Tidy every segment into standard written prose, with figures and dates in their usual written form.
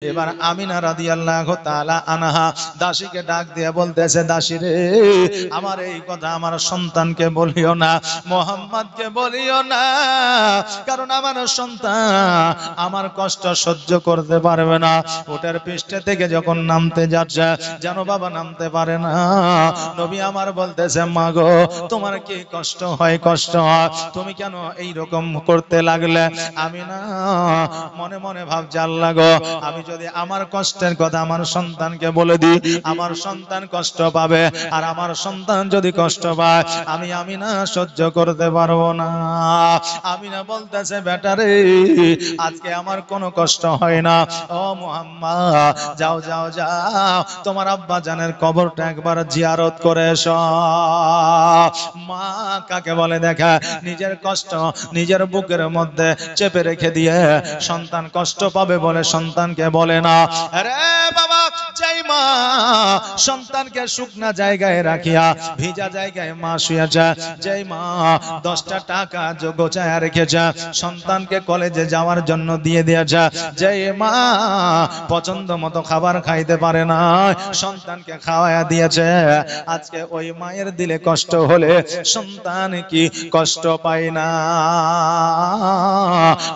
এবার আমিনা রাদিয়াল্লাহু তাআলা আনহা দাসীকে ডাক দিয়ে বলতেছে, দাসী রে, আমার এই কথা আমার সন্তানকে বলিও না, মুহাম্মদকে বলিও না, কারণ আমার সন্তান আমার কষ্ট সহ্য করতে পারবে না। ওটার পৃষ্ঠে থেকে যখন নামতে যাচ্ছে যেন বাবা নামতে পারে না। নবী আমার বলতেছে, মা গো, তোমার কি কষ্ট হয়? কষ্ট হয়, তুমি কেন এই রকম করতে লাগলে? আমিনা মনে মনে ভাবছে, আল্লাহ গো, আমি যদি আমার কষ্টের কথা আমার সন্তানকে বলে দিই, আমার সন্তান কষ্ট পাবে, আর আমার সন্তান যদি কষ্ট পায় আমি না সহ্য করতে পারবো না। আমিনা বলতেছে, বেটা রে, আজকে আমার কোনো কষ্ট হয় না। ও মুহাম্মদ, যাও যাও যাও, তোমার আব্বা জানের কবরটা একবার জিয়ারত করে এসো। মা কাকে বলে দেখা, নিজের কষ্ট নিজের বুকের মধ্যে চেপে রেখে দিয়ে সন্তান কষ্ট পাবে বলে সন্তানকে বলে না। আরে বাবা, যেই মা সন্তানকে শুকনা জায়গায় রাখিয়া ভিজা জায়গায় মা শুয়েছে, যেই মা 10টা টাকা গোছায় রেখেছে সন্তানকে কলেজে যাওয়ার জন্য দিয়ে দিয়েছে, যেই মা পছন্দ মতো খাবার খাইতে পারে না সন্তানকে খাওয়ায়া দিয়েছে, আজকে ওই মায়ের দিলে কষ্ট হলে সন্তান কি কষ্ট পায় না?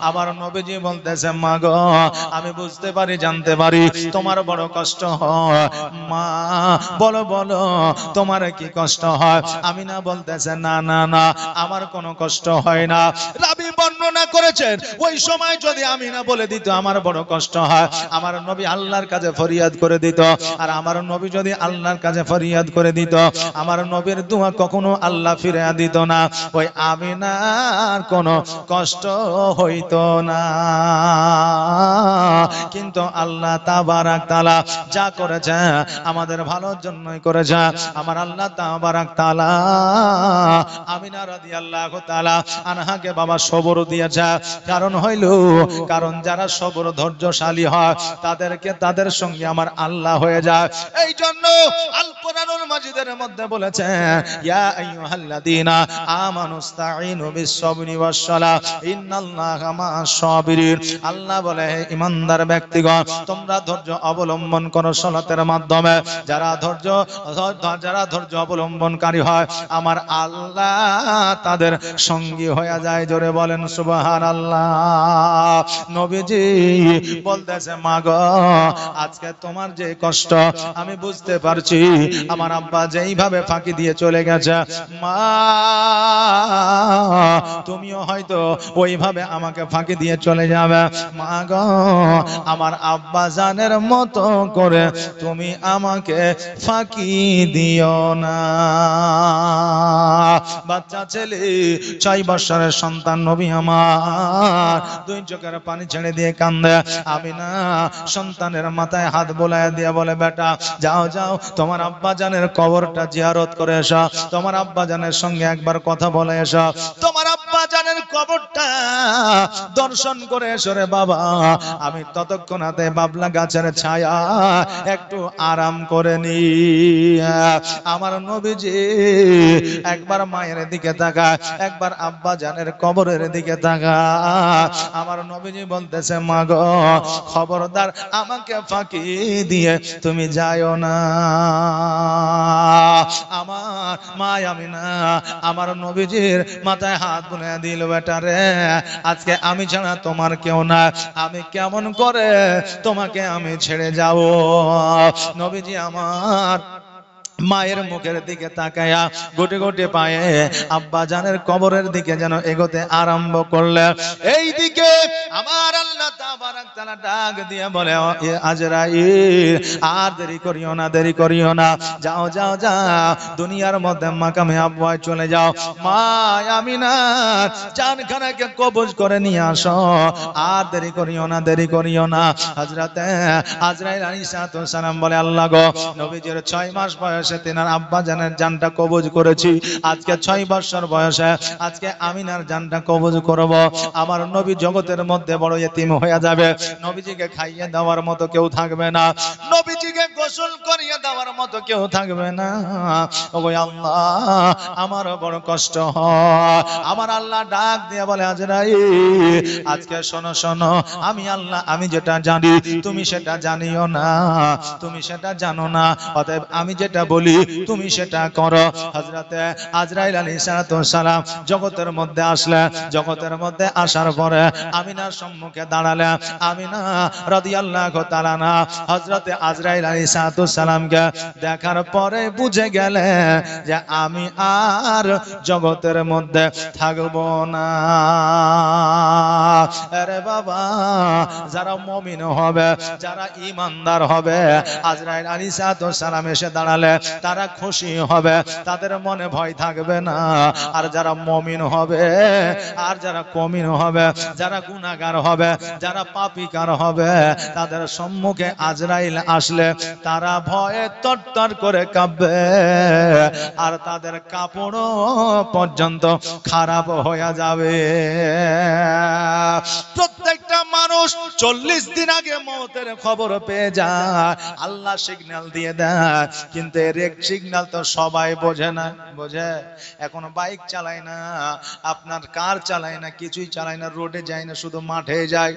আবার নবীজি বলতেছে, মা গো, আমি বুঝতে পারি, জানতে পারি তোমার বড় কষ্ট হয়। মা বলো বলো, তোমার কি কষ্ট হয়? আমিনা বলতেছে, না না না, আমার কোনো কষ্ট হয় না। রাবী বর্ণনা করেছেন, ওই সময় যদি আমিনা বলে দিত আমার বড় কষ্ট হয়, আমার নবী আল্লাহর কাছে ফরিয়াদ করে দিত, আর আমার নবী যদি আল্লাহর কাছে ফরিয়াদ করে দিত, আমার নবীর দোয়া কখনো আল্লাহ ফিরে দিত না, ওই আমিনার কোনো কষ্ট হইতো না। কিন্তু আল্লাহ তাবারাক তাআলা যা করেছে আমাদের ভালোর জন্যই করেছে। আমার আল্লাহ তাবারাক তাআলা আমিনা রাদিয়াল্লাহু তাআলা আনহাকে বাবা সবর দিয়েছে। কারণ হইল, কারণ যারা সবর ধৈর্যশালী হয় তাদেরকে তাদের সঙ্গে আমার আল্লাহ হয়ে যায়। এই জন্য আল কোরআনুল মাজিদের মধ্যে বলেছে, ইয়া আইয়ুহাল্লাযীনা আমানুস্তাঈনু বিস-সাবরি ওয়াস-সালাহ ইন্নাল্লাহা মা'আস সাবিরিন। আল্লাহ বলে, হে ঈমানদার ব্যক্তিগণ, তোমরা ধৈর্য অবলম্বন করো সালাতের মাধ্যমে। যারা ধৈর্য অবলম্বনকারী হয় আমার আল্লাহ তাদের সঙ্গী হয়ে যায়। জোরে বলেন সুবহানাল্লাহ। নবীজি বলতেছে, মা গো, আজকে তোমার যে কষ্ট আমি বুঝতে পারছি। আমার আব্বা যেইভাবে ফাঁকি দিয়ে চলে গেছে, মা তুমিও হয়তো ওইভাবে আমাকে ফাঁকি দিয়ে চলে যাবে। মা গো, আমার আব্বা জানের মতো করে তুমি আমাকে ফাঁকি দিও না। বাচ্চা ছেলে, 6 বছরের সন্তান নবী আমার 2 চোখের পানি ছেড়ে দিয়ে কান্দে। আমিনা সন্তানের মাথায় হাত বোলায় দিয়ে বলে, বেটা যাও যাও, তোমার আব্বা জানের কবরটা জিয়ারত করে এসো, তোমার আব্বা জানের সঙ্গে একবার কথা বলে এসো, তোমার আব্বা জানের কবরটা দর্শন করে এসো রে বাবা। আমি ততক্ষণাতে বাবলা গাছের ছায়া একটু আরাম করে নি। আমার নবীজি একবার মায়ের দিকে তাকায়, একবার আব্বা জানের কবরের দিকে তাকায়। আমার নবীজি বলতেছে, মা গো, খবরদার আমাকে ফাঁকি দিয়ে তুমি যাও না। আমার মা আমিনা আমার নবীজির মাথায় হাত বুলিয়ে দিল, বেটা রে, আজকে আমি ছাড়া তোমার কেউ না, আমি কেমন করে তোমাকে আমি ছেড়ে যাব? নবীজি আমার মায়ের মুখের দিকে তাকায়া গোটে গোটে পায়ে আব্বা জানের কবরের দিকে যেন এগোতে আরম্ভ করলেন। এই দিকে আমার আল্লাহ তাবারাক তাআলা ডাক দিয়ে বলে, আজরাইল, আর দেরি করিও না, দেরি করিও না, যাও যাও যাও, দুনিয়ার মধ্যে মাকামে আব্বায় চলে যাও, মা আমিনার জানখানাকে কবজ করে নিয়ে আসো, আর দেরি করিও না, দেরি করিও না। হযরতে আজরাইল আলাইহিস সালাম বলে, আল্লাহ গো, নবীজির 6 মাস বয়স বয়সে তেনার আব্বা জানের জানটা কবজ করেছি, আজকে 6 বছর বয়সে আজকে আমিনার জানটা কবজ করব। আমার নবী জগতের মধ্যে বড় ইতিম হয়ে যাবে, নবীজিকে খাইয়ে দেওয়ার মতো কেউ থাকবে না, নবীজিকে গোসল করিয়ে দেওয়ার মতো কেউ থাকবে না। ওগো আল্লাহ, আমার বড় কষ্ট হয়। আমার আল্লাহ ডাক দিয়ে বলে, আজরাইল আজকে শোনো শোনো, আমি আল্লাহ আমি যেটা জানি তুমি সেটা জানিও না, তুমি সেটা জানো না, অতএব আমি যেটা বলি তুমি সেটা করো। হযরতে আজরাইল আলাইহিস সালাম জগতের মধ্যে আসলেন, জগতের মধ্যে আসার পরে আমিনার সম্মুখে দাঁড়ালেন। আমিনা রাদিয়াল্লাহু তাআলা আনহা হযরতে আজরাইল আলাইহিস সালামকে দেখার পরে বুঝে গেলেন যে আমি আর জগতের মধ্যে থাকব না। আরে বাবা, যারা মুমিন হবে, যারা ঈমানদার হবে, আজরাইল আলাইহিস সালাম এসে দাঁড়ালে তারা খুশি হবে, তাদের মনে ভয় থাকবে না। আর যারা মুমিন হবে আর যারা কমিন হবে, যারা গুনাহগার হবে, যারা পাপীকার হবে, তাদের সম্মুখে আজরাইল আসলে তারা ভয়ে তরতর করে কাঁপবে, আর তাদের কাপড়ও পর্যন্ত খারাপ হয়ে যাবে। প্রত্যেকটা মানুষ 40 দিন আগে মওতের খবর পেয়ে যায়, আল্লাহ সিগন্যাল দিয়ে দেয়, কিন্তু এর এক সিগন্যাল তো সবাই বোঝে না। বোঝে? এখন বাইক চালায় না, আপনার কার চালায় না, কিছুই চালায় না, রোডে যায় না, শুধু মাঠে যায়।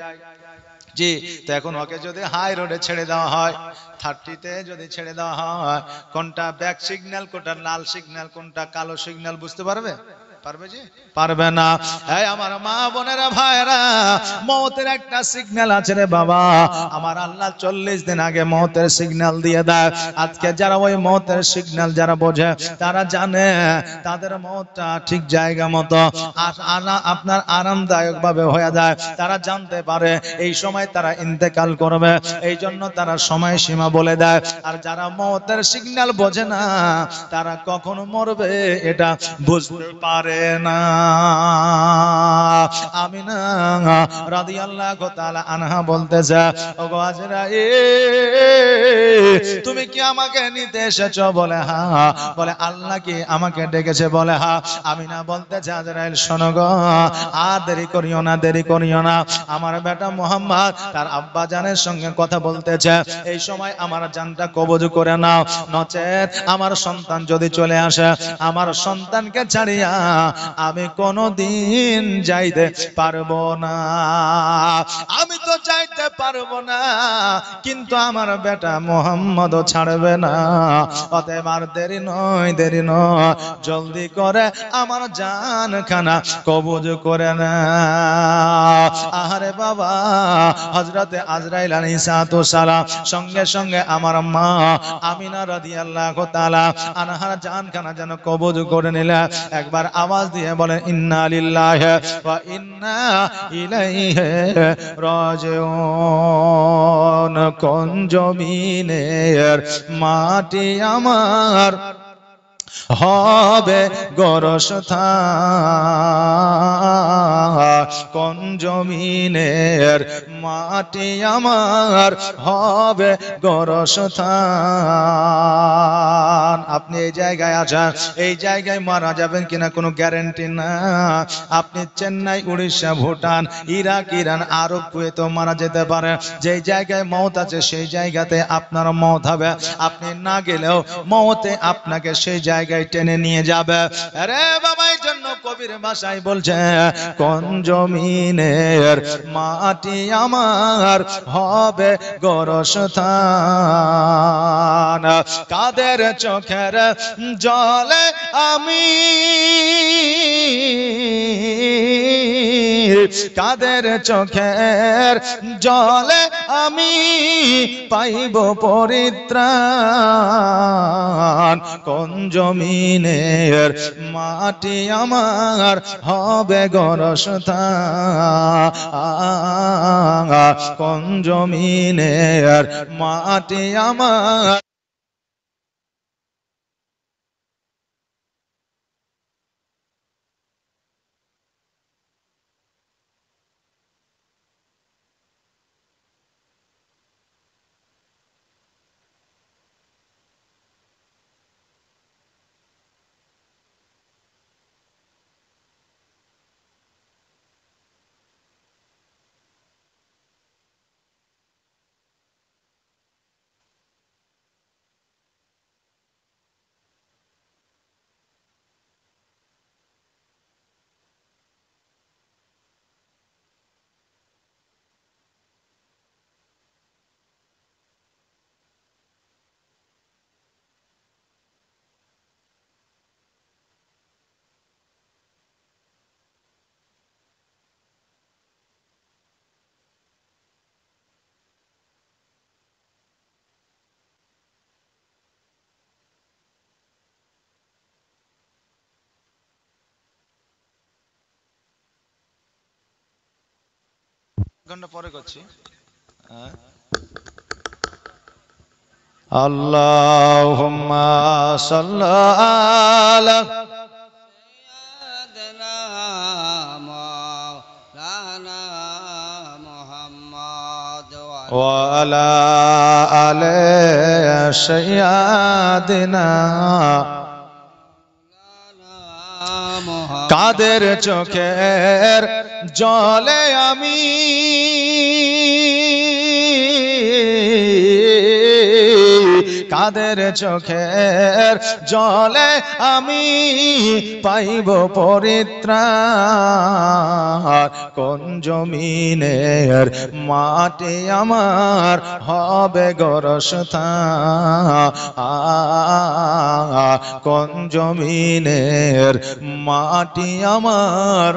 জি, তো এখন ওকে যদি হাই রোডে ছেড়ে দেওয়া হয়, 30-তে যদি ছেড়ে দেওয়া হয়, কোনটা ব্যাক সিগন্যাল, কোনটা লাল সিগন্যাল, কোনটা কালো সিগন্যাল বুঝতে পারবে? পারবে জি? পারবে না। এই আমার মা বোনেরা ভাইরা, মওতের একটা সিগন্যাল আছে রে বাবা। আমার আল্লাহ 40 দিন আগে মওতের সিগন্যাল দিয়ে দেয়। আজকে যারা ওই মওতের সিগন্যাল যারা বোঝে, তারা জানে তাদের মওতটা ঠিক জায়গা মতো আপনার আরামদায়ক ভাবে হয়ে যায়। তারা জানতে পারে এই সময় তারা ইন্তেকাল করবে, এই জন্য তারা সময় সীমা বলে দেয়। আর যারা মওতের সিগন্যাল বোঝে না, তারা কখন মরবে এটা বুঝতে পারে না। আমিনা রাদিয়াল্লাহু তাআলা আনহা বলতেছে, ওগো আজরাইল, তুমি কি আমাকে নিতে এসেছো? বলে হ্যাঁ। বলে আল্লাহ কি আমাকে ডেকেছে? বলে হ্যাঁ। আমিনা বলতেছে, আজরাইল শোনো গো, আর দেরি করিও না, দেরি করিও না। আমার বেটা মুহাম্মদ তার আব্বা জানের সঙ্গে কথা বলতেছে, এই সময় আমার জানটা কবজ করে নাও, নচেত আমার সন্তান যদি চলে আসে, আমার সন্তানকে ছাড়িয়া আমি কোনদিন যাইতে পারবো না। আমি তো যাইতে পারবো না, কিন্তু আমার বেটা মুহাম্মদও ছাড়বে না। অতএব আর দেরি নয়, দেরি নয়, জলদি করে আমার জানখানা কবজ করে না। আরে বাবা, হযরতে আজরাইল আলাইহিস সালাম সঙ্গে সঙ্গে আমার মা আমিনা রাদিয়াল্লাহু তাআলা আনহার জানখানা যেন কবজ করে নিলেন। একবার আওয়াজ দিয়ে বলেন, ইন্না লিল্লাহি ওয়া ইন্না ইলাইহি রাজিউন। কোন জমিনের মাটি আমার হবে গোরস্থান, কোন জমিনের মাটি আমার হবে গোরস্থান। আপনি এই জায়গায় আছেন, এই জায়গায় মারা যাবেন কিনা কোনো গ্যারান্টি না। আপনি চেন্নাই, উড়িষ্যা, ভুটান, ইরাক, ইরান, আরব, কুয়েত মারা যেতে পারে। যেই জায়গায় মওত আছে সেই জায়গাতে আপনার মওত হবে। আপনি না গেলেও মওতে আপনাকে সেই জায়গায় টেনে নিয়ে যাবে। আরে বাবা, এই জন্য কবির ভাষায় বলছে, কোন জমিনের মাটি আমার হবে গোরস্থান, কাদের চোখের জলে আমি, কাদের চোখের জলে আমি পাইব পরিত্রাণ, কোন জমিনের মাটি আমার হবে গোরস্থান, কোন জমিনের মাটি আমার ঘন্টা পরে করছি। আল্লাহুম্মা সাল্লি আলা সাইয়্যিদিনা মাওলানা মুহাম্মদ ওয়া আলা আলি সাইয়্যিদিনা। কাদের চোখের জলে আমি কাদের চোখের জলে আমি পাইব পরিত্রাণ, কোন জমিনের মাটি আমার হবে গোরস্থান, কোন জমিনের মাটি আমার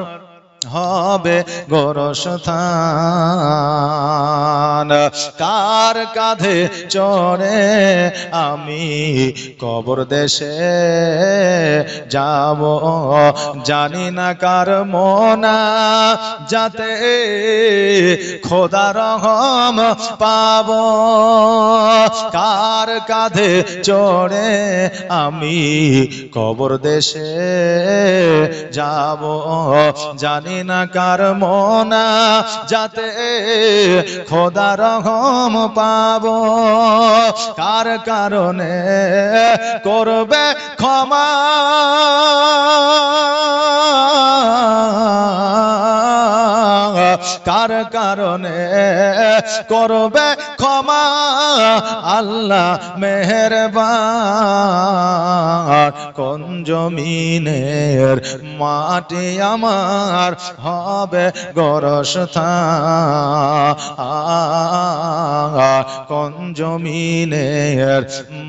হবে গোরস্থান। কার কাঁধে চড়ে আমি কবর দেশে যাব, জানি না কার মোনা যাতে খোদা রহম পাব। কার কাঁধে চড়ে আমি কবর দেশে যাব, জানি না কার মোনা যাতে খোদা রহম পাব। কার কারণে করবে ক্ষমা কার কারণে করবে ক্ষমা আল্লাহ মেহেরবান, কোন জমিনের মাটি আমার হবে গোরস্থান, কোন জমিনের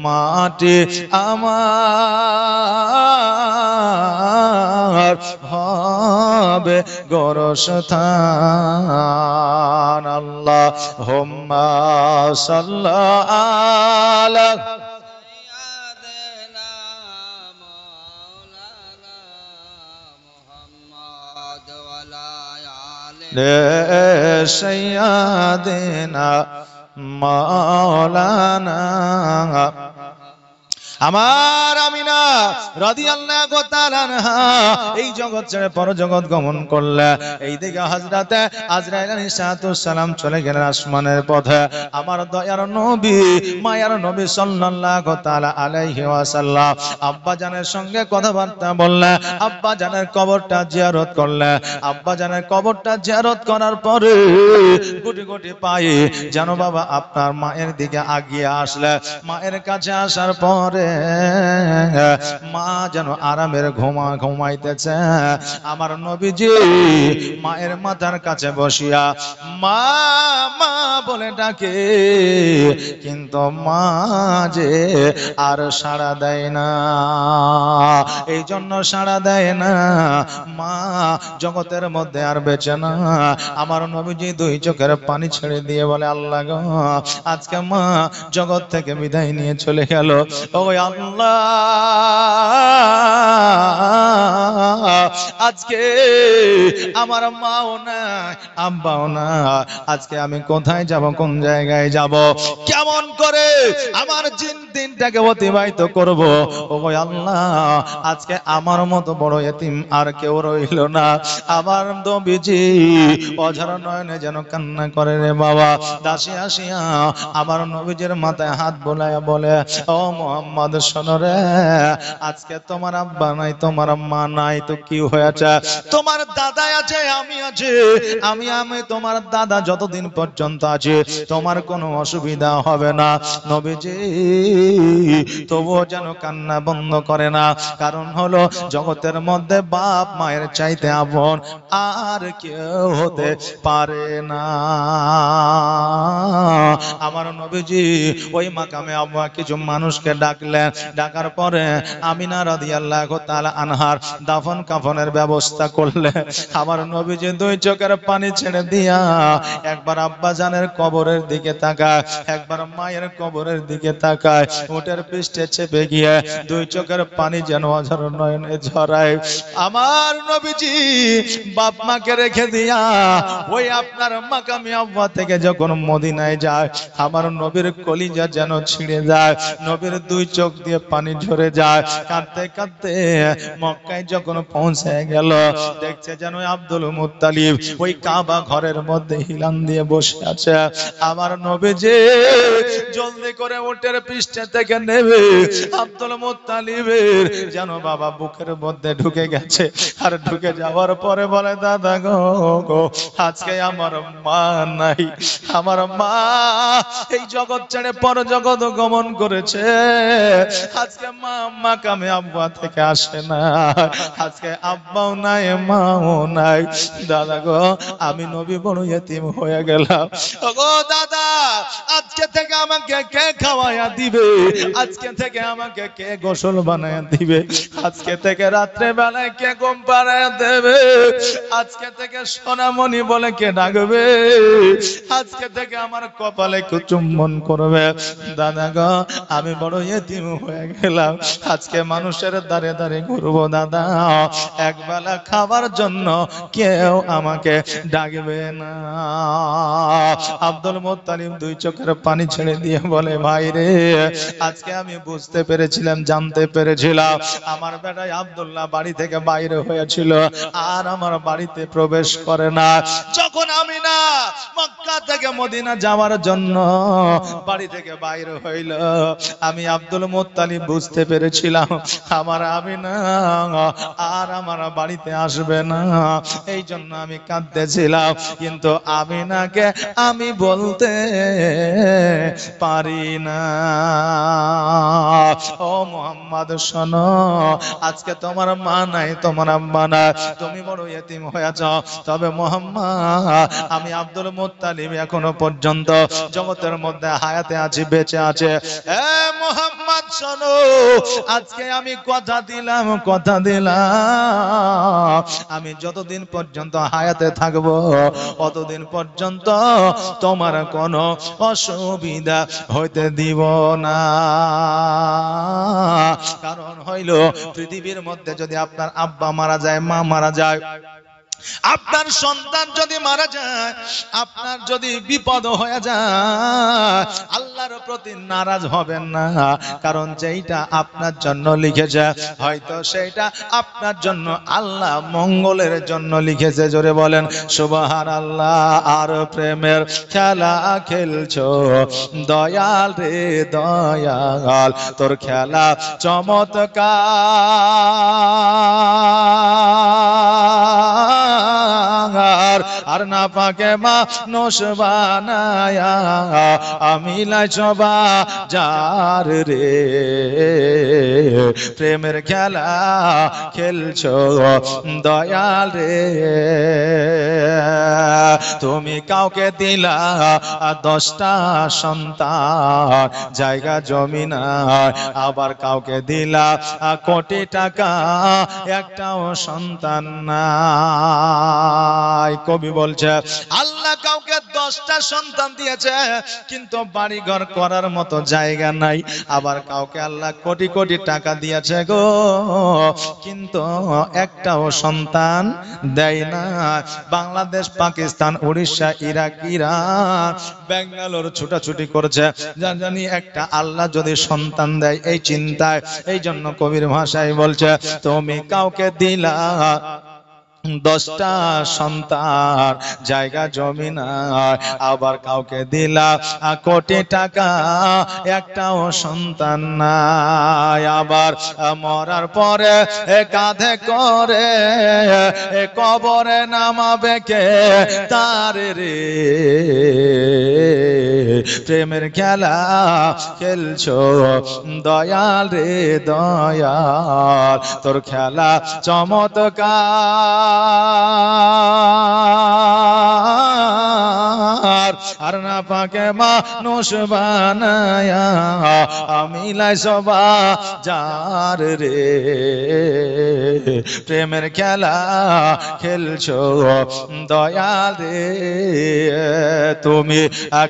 মাটি আমার হবে গোরস্থান। আল্লাহুম্মা সাল্লি আলা সাইয়্যিদিনা মাওলানা মুহাম্মদ ওয়া আলা আলি সাইয়্যিদিনা মাওলানা। আমার আমিনা রাদিয়াল্লাহু তাআলা আনহা এই জগৎ ছেড়ে পরজগৎ গমন করলে, এই দিকে হযরতে আজরাইল আলাইহিস সালাম চলে গেলেন আসমানের পথে। আমার দয়ার নবী মায়ার নবী সাল্লাল্লাহু তাআলা আলাইহি ওয়াসাল্লাম আব্বা জানের সঙ্গে কথাবার্তা বললেন, আব্বা জানের কবরটা জিয়ারত করলেন। আব্বা জানের কবরটা জিয়ারত করার পরে গুটি গুটি পায়ে যেন বাবা আপনার মায়ের দিকে আগিয়ে আসলে, মায়ের কাছে আসার পরে মা যেন আরামের ঘুমাইতেছে। আমার নবীজি মায়ের মাথার কাছে বসিয়া মা মা বলে ডাকে, কিন্তু মা যে আর সাড়া দেয় না। এই জন্য সাড়া দেয় না, মা জগতের মধ্যে আর বেঁচে না। আমার নবীজি দুই চোখের পানি ছেড়ে দিয়ে বলে, আল্লাহ গো, আজকে মা জগৎ থেকে বিদায় নিয়ে চলে গেল। ও আল্লাহ, আজকে আমার মাও নাই আব্বাও না, আজকে আমি কোথায় যাব, কোন জায়গায় যাব, কেমন করে আমার দিনটাকে অতিবাহিত করব। ও আল্লাহ, আজকে আমার মতো বড় এতিম আর কেউ রইল না। আমার নবীজি অঝর নয়নে যেন কান্না করে রে বাবা। দাসী আসিয়া আমার নবীজির মাথায় হাত বোলায়া বলে, ও মুহাম্মদ শোনো রে, আজকে তোমার আব্বা নাই, তোমার মা নাই, তো কি হয়েছে? তোমার দাদা আছে, আমি আছে, আমি তোমার দাদা যতদিন পর্যন্ত আছে তোমার কোনো অসুবিধা হবে না। নবীজি তবুও যেন কান্না বন্ধ করে না, কারণ হলো জগতের মধ্যে বাপ মায়ের চাইতে আপন আর কেউ হতে পারে না। আমার নবীজি ওই মাকামে আব্বা কিছু মানুষকে ডাকলেন, ডাকলেন। ডাকার পরে আমিনা রাদিয়াল্লাহু তাআলা আনহার দাফন কাফনের ব্যবস্থা করলেন। আমার নবীজি দুই চোখের পানি ছেড়ে দিয়া একবার আব্বা জানের কবরের দিকে তাকায়, একবার মায়ের কবরের দিকে তাকায়, উটের পৃষ্ঠে চেপে গিয়ে দুই চোখের পানি যেন অঝর নয়নে ঝরায়। আমার নবীজি বাপ মাকে রেখে দিয়া ওই আপনার মাকামি আব্বা থেকে যখন মদিনায় যায়, আমার নবীর কলিজা যেন ছিঁড়ে যায়, নবীর দুই চোখ দিয়ে পানি ঝরে যায়। কাঁদতে কাঁদতে মক্কায় যখন পৌঁছে গেল, দেখছে যেন আব্দুল মুত্তালিব ওই কাবা ঘরের মধ্যে হিলান দিয়ে বসে আছে। আমার নবীজি জলদি করে উটের পৃষ্ঠে থেকে নেবে আব্দুল মুত্তালিবের যেন বাবা বুকের মধ্যে ঢুকে গেছে। আর ঢুকে যাওয়ার পরে বলে, দাদা গো আজকে আমার মা নাই, আমার মা এই জগৎ ছেড়ে পর জগৎ গমন করেছে। আজকে মা মাকামে আব্বা থেকে আসে না, আজকে আব্বাও নাই মাও নাই। দাদা গো আমি নবী বড় ইতিম হয়ে গেলাম। গো দাদা আজকে থেকে আমাকে কে খাওয়ায়া দিবে? আজকে থেকে আমাকে কে গোসল বানায়া দিবে? আজকে থেকে রাত্রে বেলায় কে ঘুম পাড়ায়া দেবে? আজকে থেকে সোনামণি বলে কে ডাকবে? আজকে থেকে আমার কপালে চুম্বন করবে? দাদা গো আমি বড় ইতিম হয়ে গেলাম, আজকে মানুষের দাঁড়ে দাঁড়ে ঘুরবো দাদা, একবেলা খাবার জন্য কেউ আমাকে ডাকবে না। আব্দুল মুত্তালিব দুই চোখের পানি ছেড়ে দিয়ে বলে, ভাই রে আজকে আমি বুঝতে পেরেছিলাম, জানতে পেরেছিলাম আমার বেটাই আব্দুল্লাহ বাড়ি থেকে বাইরে হয়েছিল, আর আমার বাড়িতে প্রবেশ করে না। যখন আমি না মক্কা থেকে মদিনা যাওয়ার জন্য বাড়ি থেকে বাইরে হইল, আমি আব্দুল মুত্তালিব বুঝতে পেরেছিলাম আমার আমিনা আর আমার বাড়িতে আসবে না, এই জন্য আমি কাঁদতেছিলাম। কিন্তু আমিনাকে আমি বলতে পারি না। ও মুহাম্মদ শোনো, আজকে তোমার মা নাই, তোমার আম্মা নাই, তুমি বড় ইতিম হয়েছ। তবে মুহাম্মদ আমি আব্দুল মুত্তালিব এখনো পর্যন্ত জগতের মধ্যে হায়াতে আছি, বেঁচে আছে। এ মুহাম্মদ শোনো, আজকে আমি কথা দিলাম আমি যতদিন পর্যন্ত হায়াতে থাকবো অতদিন পর্যন্ত তোমার কোনো অসুবিধা হইতে দিব না। কারণ হইল পৃথিবীর মধ্যে যদি আপনার আব্বা মারা যায়, মা মারা যায়, আপনার সন্তান যদি মারা যায়, আপনার যদি বিপদ হয়ে যায়, আল্লাহর প্রতি নারাজ হবেন না। কারণ যেইটা আপনার জন্য লিখেছে হয়তো সেইটা আপনার জন্য আল্লাহ মঙ্গলের জন্য লিখেছে। জোরে বলেন সুবহানাল্লাহ। আর প্রেমের খেলা খেলছো দয়াল রে দয়াল, তোর খেলা চমৎকার। আর না পাকে মানুষ বানায়া আমি লাইছবা যার রে, প্রেমের খেলা খেলছো দয়াল রে। তুমি কাউকে দিলা 10টা সন্তান, জায়গা জমি নাই, আবার কাউকে দিলা কোটি টাকা, একটাও সন্তান নাই। কবি বলছে আল্লাহ কাউকে 10টা সন্তান দিয়েছে কিন্তু বাড়ি ঘর করার মতো জায়গা নাই। আবার কাউকে আল্লাহ কোটি কোটি টাকা দিয়েছে গো, কিন্তু একটাও সন্তান দেয় না। বাংলাদেশ, পাকিস্তান, উড়িষ্যা, ইরাক, ইরান, বেঙ্গালোর ছুটাছুটি করছে, জানি একটা আল্লাহ যদি সন্তান দেয় এই চিন্তায়। এই জন্য কবির ভাষায় বলছে তুমি কাউকে দিলা 10টা সন্তান, জায়গা জমি নাই, আবার কাউকে দিলা কোটি টাকা, একটাও সন্তান নাই। আবার মরার পরে কাঁধে করে কবরে নামাবে কে তার রে, প্রেমের খেলা খেলছো দয়াল রে দয়াল, তোর খেলা চমৎকার। আর না পাকে মানুষ বানায়া আমি লাই সবা যার রে প্রেমের খেলা খেলছো দয়াল রে তুমি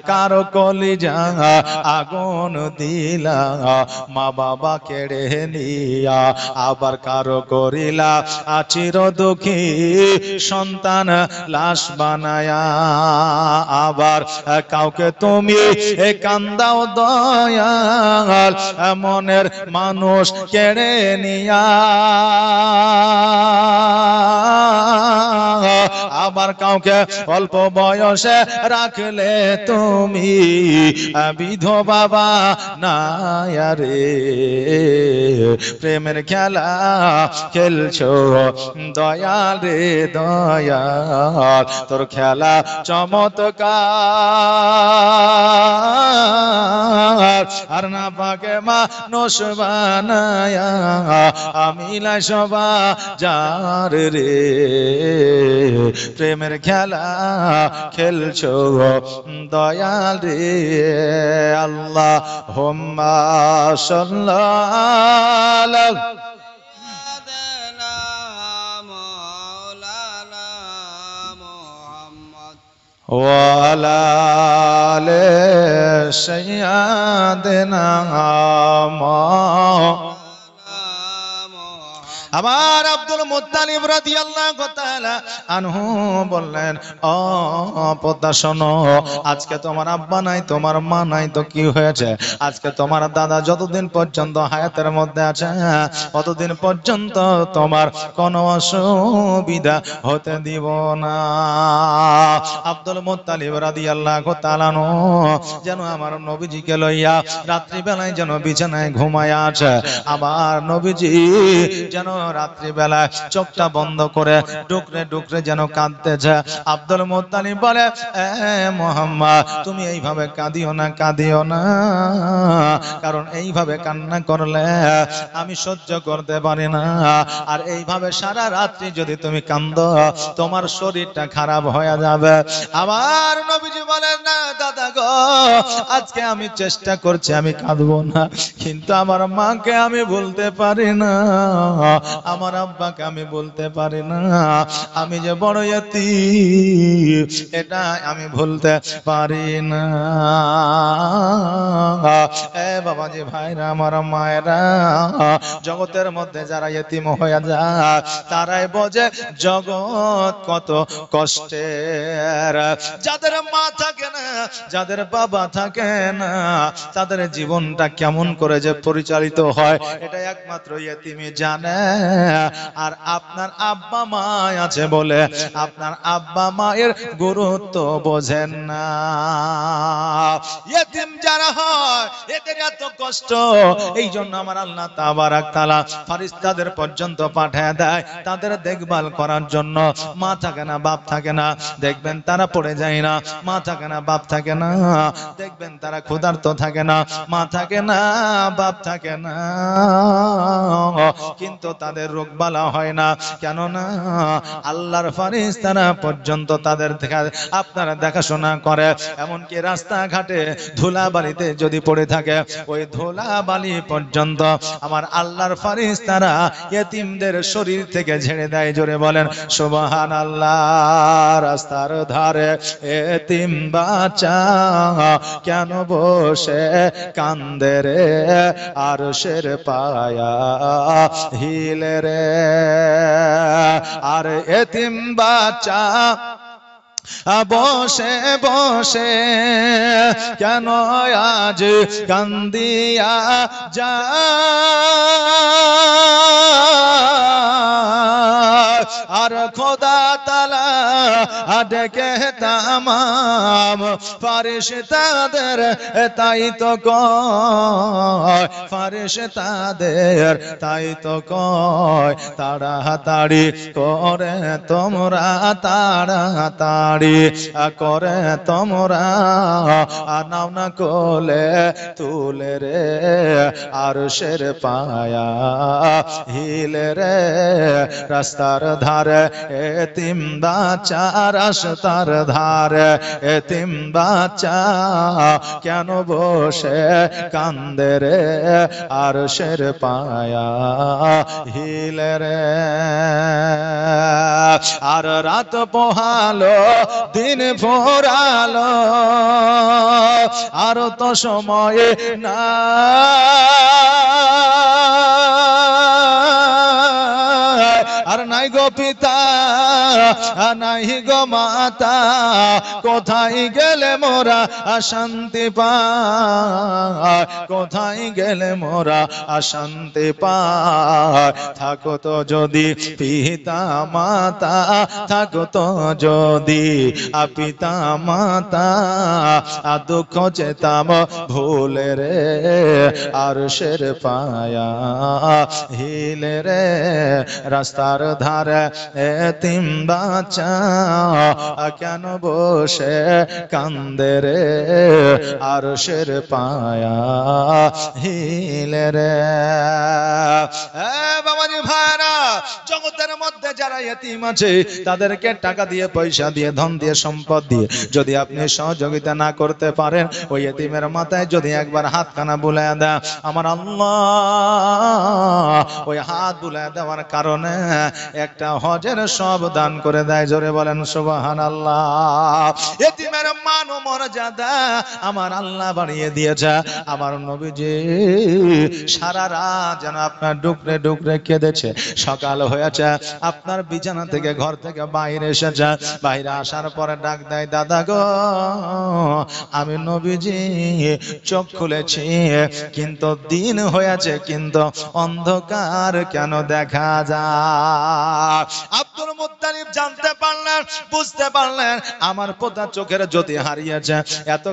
কারো কলিজা আগুন দিলা মা বাবা কেড়ে নিয়া আবার কারো করিলা চির দুঃখী সন্তান লাশ বানায়া আবার কাউকে তুমি কান্দাও দয়াল মনের মানুষ কেড়ে নিয়া আবার কাউকে অল্প বয়সে রাখলে তুমি বিধবা বানায়া রে প্রেমের খেলা খেলছো দয়াল রে দয়াল তোর খেলা চমৎকার আর না পাকে মানুষ বানায়া আমি লাই সবা যার রে প্রেমের খেলা খেলছো দয়াল রে আল্লাহ হুম্মা সাল্লাল্লাহু সাইয়্যিদানা মাওলানা মুহাম্মদ ওয়া আলা আলি সাইয়্যিদিনা আমার আব্দুল মুত্তালিব রাদিয়াল্লাহু তাআলা আনহু বললেন ও পদ্মা শোনো আজকে তোমার আব্বা নাই তোমার মা নাই তো কি হয়েছে আজকে তোমার দাদা যতদিন পর্যন্ত হায়াতের মধ্যে আছে ততদিন পর্যন্ত তোমার কোনো অসুবিধা হতে দিব না আব্দুল মুত্তালিব রাদিয়াল্লাহু তাআলা আনহু যেন আমার নবীজিকে লইয়া রাত্রি বেলায় যেন বিছানায় ঘুমায়া আছে আমার নবীজি যেন রাত্রি বেলা চোখটা বন্ধ করে ডুকরে ডুকরে যেন কাঁদতেছে আব্দুল মুত্তালিব বলে এ মুহাম্মদ তুমি এইভাবে কাঁদিও না কারণ এইভাবে কান্না করলে আমি সহ্য করতে পারি না আর এইভাবে সারা রাত্রি যদি তুমি কাঁদো তোমার শরীরটা খারাপ হয়ে যাবে আমার নবীজি বলেন না দাদা গো আজকে আমি চেষ্টা করছি আমি কাঁদবো না কিন্তু আমার মাকে আমি বলতে পারি না আমার আব্বাকে আমি বলতে পারি না আমি যে বড় ইয়তীম এটা আমি ভুলতে পারি না এ বাবাজি ভাইরা আমার মায়েরা জগতের মধ্যে যারা ইয়তীম হয়ে যায় তারাই বোঝে জগৎ কত কষ্টের যাদের মা থাকে না যাদের বাবা থাকে না তাদের জীবনটা কেমন করে যে পরিচালিত হয় এটা একমাত্র ইয়তীমই জানে আর আপনার আব্বা মা আছে বলে আপনার আব্বা মায়ের গুরুত্ব বোঝেন না ইয়তীম যারা হয় এদের এত কষ্ট এই জন্য আমার আল্লাহ তাবারাক তাআলা ফেরেশতাদের পর্যন্ত পাঠিয়ে দেয় তাদের দেখভাল করার জন্য মা থাকে না বাপ থাকে না দেখবেন তারা পড়ে যায় না মা থাকে না বাপ থাকে না দেখবেন তারা ক্ষুধার্ত থাকে না মা থাকে না বাপ থাকে না কিন্তু তাদের রোগ বালা হয় না কেন না আল্লাহর ফেরেশতারা পর্যন্ত তাদের আপনারা দেখাশোনা করে এমনকি রাস্তাঘাটে ধুলাবালিতে যদি পড়ে থাকে ওই ধুলাবালি পর্যন্ত আমার আল্লাহর ফেরেশতারা ইয়তীমদের শরীর থেকে ঝেড়ে দেয় জোরে বলেন সুবহানাল্লাহ রাস্তার ধারে ইয়তীম বাচ্চা কেন বসে কান্দে রে আরশের পায়া হিলে রে আর ইয়তীম বাচ্চা বসে বসে কেন আজ কান্দিয়া যা আর খোদা তাআলা ডেকে তামাম ফেরেশতাদের তাই তো কয় ফেরেশতাদের তাই তো কয় তাড়াতাড়ি করে তোমরা তাড়াতাড়ি বাড়ি করে তোমরা নাও না কোলে তুলে রে আরশের পায়া হিলে রে রাস্তার ধারে এতিম বাচ্চা রাস্তার ধারে এতিম বাচ্চা কেন বসে কান্দে রে আরশের পায়া হিলে রে আর রাত পোহালো দিন ফোরালো আর তো সময় না আর নাই গো পিতা নাই গো মাতা কোথায় গেলে মোরা শান্তি পায় কোথায় গেলে মোরা শান্তি পায় থাকো তো যদি পিতা মাতা থাকো তো যদি পিতা মাতা দুঃখ চেতাম ভুলে রে আরশের পায়া হিলে রে রাস্তার ধারে এতিম বাচ্চা কেন বসে কান্দে রে আরশের পায়া হিলে রে বাবাজি ভাইরা জগতের মধ্যে যারা এতিম আছে তাদেরকে টাকা দিয়ে পয়সা দিয়ে ধন দিয়ে সম্পদ দিয়ে যদি আপনি সহযোগিতা না করতে পারেন ওই এতিমের মাথায় যদি একবার হাতখানা বুলায় দেয় আমার আল্লাহ ওই হাত বুলায় দেওয়ার কারণে একটা হজের সব দান করে দেয় জোরে বলেন সুবহানাল্লাহ এতিমের মান ও মর্যাদা আমার আল্লাহ বাড়িয়ে দিয়েছে আমার নবীজি সারা রাত যেন আপনার ডুকরে ডুকরে কেঁদেছে সকাল হয়েছে আপনার বিছানা থেকে ঘর থেকে বাইরে এসেছে বাইরে আসার পরে ডাক দেয় দাদা গো আমি নবীজি চোখ খুলেছি কিন্তু দিন হয়েছে কিন্তু অন্ধকার কেন দেখা যায় আব্দুল মুত্তালিব জানতে পারলেন বুঝতে পারলেন আমার পোতা চোখের জ্যোতি হারিয়েছে এত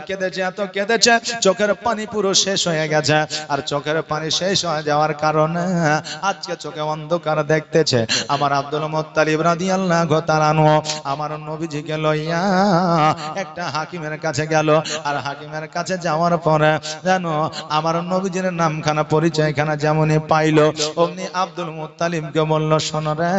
কেঁদেছে চোখের পানি পুরো শেষ হয়ে গেছে আর চোখের পানি শেষ হয়ে যাওয়ার কারণে আজকে চোখে অন্ধকার দেখতেছে আমার আব্দুল মুত্তালিব রাদিয়াল্লাহু তাআলা আনহু আমার নবীজিকে লইয়া একটা হাকিমের কাছে গেল আর হাকিমের কাছে যাওয়ার পরে জানো আমার নবীজির নামখানা পরিচয়খানা যেমনই পাইলো অমনি আব্দুল মুত্তালিবকে বলল শোনো রে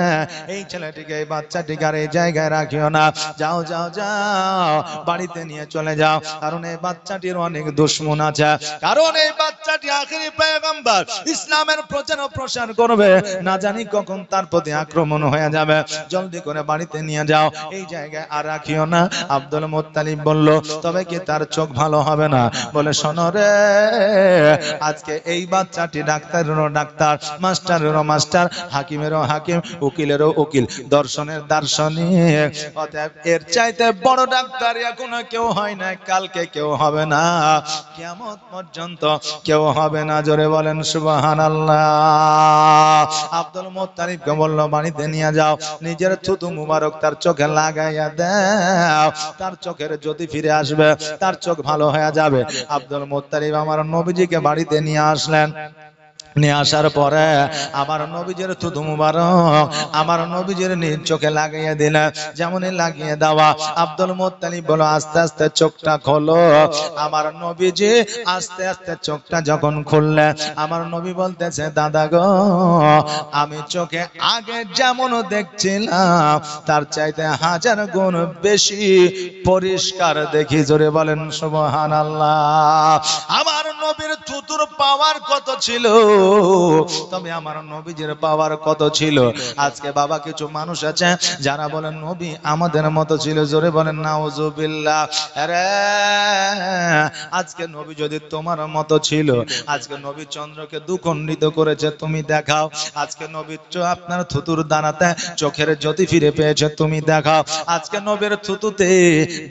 এই ছেলেটিকে এই বাচ্চাটিকে আর এই জায়গায় রাখিও না যাও যাও যাও বাড়িতে নিয়ে চলে যাও কারণ এই বাচ্চাটির অনেক দুশমন আছে কারণ এই বাচ্চাটি আখেরি পয়গম্বর ইসলামের প্রচার ও প্রসার করবে না জানি কখন তার প্রতি আক্রমণ হয়ে যাবে জলদি করে বাড়িতে নিয়ে যাও এই জায়গায় আর রাখিও না আব্দুল মুত্তালিব বলল তবে কি তার চোখ ভালো হবে না বলে শোনো রে আজকে এই বাচ্চাটি ডাক্তারেরও ডাক্তার মাস্টারেরও মাস্টার হাকিমেরও হাকিম উকিলেরও উকিল দর্শনের দার্শনিক অতএব এর চাইতে বড় ডাক্তার এখনো কেউ হয় না কালকে কেউ হবে না কিয়ামত পর্যন্ত কেউ হবে না জোরে বলেন সুবহানাল্লাহ আব্দুল মুত্তালিবকে বলল বাড়িতে নিয়ে যাও নিজের থুতু মুবারক তার চোখে লাগাইয়া দাও তার চোখের জ্যোতি ফিরে আসবে তার চোখ ভালো হয়ে যাবে আব্দুল মুত্তালিব আমার নবীজিকে বাড়িতে নিয়ে আসলেন নিয়ে আসার পরে আমার নবীজির থুতু মুবারক আমার নবীজির নিজ চোখে লাগিয়ে দিলেন যেমনই লাগিয়ে দেওয়া আব্দুল মুত্তালিব বলো আস্তে আস্তে চোখটা খোলো আমার নবীজি আস্তে আস্তে চোখটা যখন খুললেন আমার নবী বলতেছে দাদা গো আমি চোখে আগে যেমন দেখছিলাম তার চাইতে 1000 গুণ বেশি পরিষ্কার দেখি জোরে বলেন সুবহানাল্লাহ আমার নবীর থুতুর পাওয়ার কত ছিল তবে আমার নবীজির পাওয়ার কত ছিল আজকে বাবা কিছু মানুষ আছে যারা বলেন নবী আমাদের মতো ছিল জোরে বলেন নাউজুবিল্লাহ আরে আজকে নবী যদি তোমার মতো ছিল আজকে নবী চন্দ্রকে দুখণ্ডিত করেছে তুমি দেখাও আজকে নবী আপনার থুতুর দানাতে চোখের জ্যোতি ফিরে পেয়েছে তুমি দেখাও আজকে নবীর থুতুতে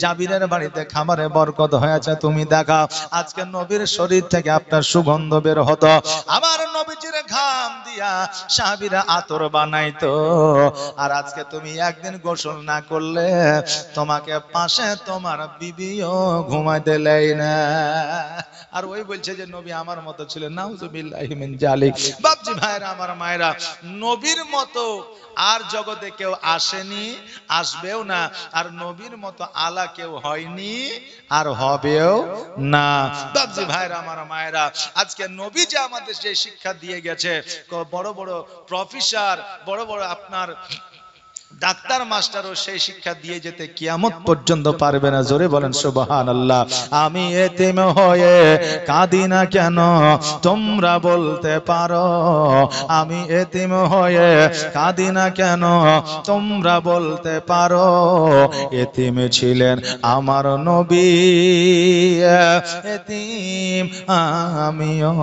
জাবিরের বাড়িতে খাবারে বরকত হয়েছে তুমি দেখাও আজকে নবীর শরীর থেকে আপনার সুগন্ধ বের হতো। আমার নবীজির ঘাম দিয়া সাহাবীরা আতর বানাইতো। আর আজকে তুমি একদিন গোসল না করলে তোমাকে পাশে তোমার বিবিও ঘুমাইতে দেয় না। আর ওই বলছে যে নবী আমার মতো ছিলেন, নাউজুবিল্লাহি মিন জালিক। বাপজি ভাইরা, আমার মায়েরা, নবীর মতো আর জগতে কেউ আসেনি, আসবেও না। আর নবীর মতো আলা কেউ হয়নি, আর হবেও না। বাপজি ভাইরা, আমার মায়েরা, আজকে নবী যে আমাদের যে শিক্ষা দিয়ে গেছে, বড় বড় প্রফেসর, বড় বড় আপনার ডাক্তার মাস্টারও সেই শিক্ষা দিয়ে যেতে কিয়ামত পর্যন্ত পারবে না। জোরে বলেন সুবহানাল্লাহ। আমি এতিম হয়ে কাঁদি না কেন তোমরা বলতে পারো, আমি এতিম হয়ে কাঁদি না কেন তোমরা বলতে পারো। এতিম ছিলেন আমার নবী, এতিম আমিও।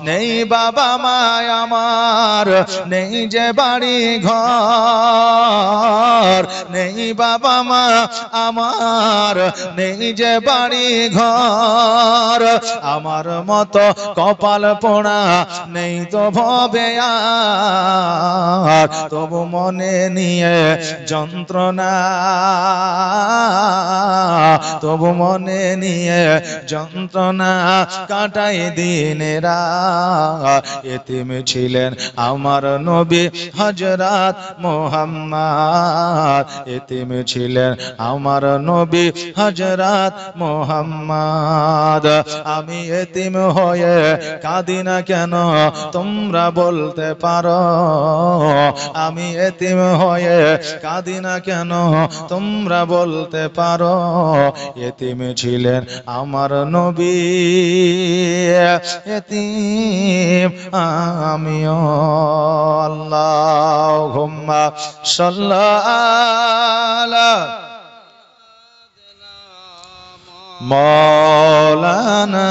নেই বাবা মা আমার, নেই যে বাড়ি ঘর, নেই বাবা মা আমার, নেই যে বাড়ি ঘর। আমার মতো কপাল পোড়া নেই তো ভবে আর, তবু মনে নিয়ে যন্ত্রণা, তবু মনে নিয়ে যন্ত্রণা কাটাই দিনেরা। এতিম ছিলেন আমার নবী হযরত মুহাম্মদ, এতিম ছিলেন আমার নবী হযরত মুহাম্মদ। আমি এতিম হয়ে কাঁদি না কেন তোমরা বলতে পারো, আমি এতিম হয়ে কাঁদি না কেন তোমরা বলতে পারো। এতিম ছিলেন আমার নবী, এতিম আমিও। আল্লাহুম্মা সাল্লি মাওলানা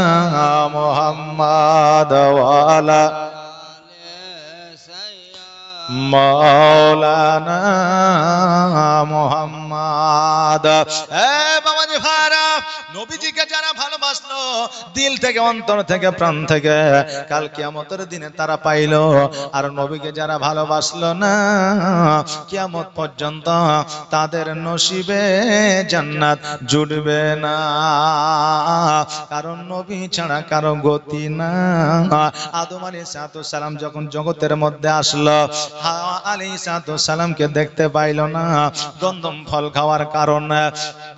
মুহাম্মদ ওয়া আলা মাওলানা মুহাম্মদ। বাবাজি ভাইরা, নবীজিকে যারা ভালোবাসলো দিল থেকে, অন্তর থেকে, প্রাণ থেকে, কাল কিয়ামতের দিনে তারা পাইলো। আর নবীকে যারা ভালোবাসলো না, কিয়ামত পর্যন্ত তাদের নসিবে জান্নাত জুটবে না। কারণ নবী ছাড়া কারো গতি না। আদম আলাইহিস সালাম যখন জগতের মধ্যে আসলো, হাওয়া আলাইহিস সালামকে দেখতে পাইল না। গন্ধম ফল খাওয়ার কারণে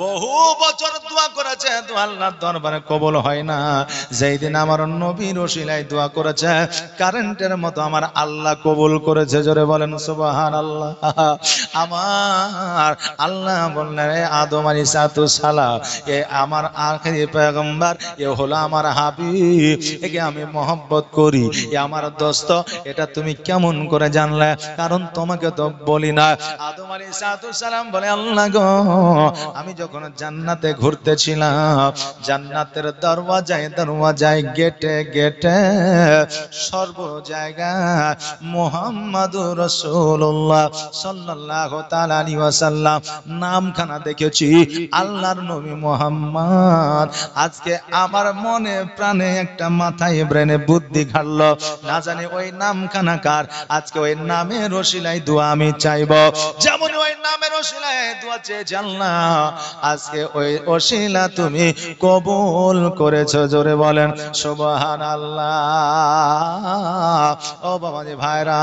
বহু বছর দোয়া করেছে, দোয়া আল্লাহর দরবারে কবুল হয় না। যেই দিন আমার নবীর ওসিলায় দোয়া করেছে, কারেন্টের মতো আমার আল্লাহ কবুল করেছে। জোরে বলেন সুবহানাল্লাহ। আমার আল্লাহ বললেন, আদম আলাইহিস সালাম, এ আমার আখেরি পয়গম্বর, এ হলো আমার হাবিব, একে আমি মহব্বত করি, এ আমার দোস্ত। এটা তুমি কেমন করে জানলে? কারণ তোমাকে তো বলি না। আদম আলাইহিস সালাম বলে, আল্লাহ গো, আমি যখন জান্নাতে ঘুরতেছিলাম, জান্নাতের দরওয়াজায় দরওয়াজায়, গেটে গেটে, সর্ব জায়গায় মুহাম্মাদুর রাসূলুল্লাহ সাল্লাল্লাহু তাআলা আলাইহি ওয়াসাল্লাম নামখানা দেখেছি, আল্লাহর নবী মুহাম্মদ। আজকে আমার মনে প্রাণে একটা মাথায় ব্রেনে বুদ্ধি ঘাটলো, না জানি ওই নামখানা কার। আজকে ওই নামের ওসিলায় দোয়া আমি চাইব, যেমন ওই নামের ওসিলায় দোয়া চেয়েছি আল্লাহ, আজকে ওই ওসিলা তুমি কবুল করেছো। জোরে বলেন সুবহানাল্লাহ। ও বাবাজি ভাইরা,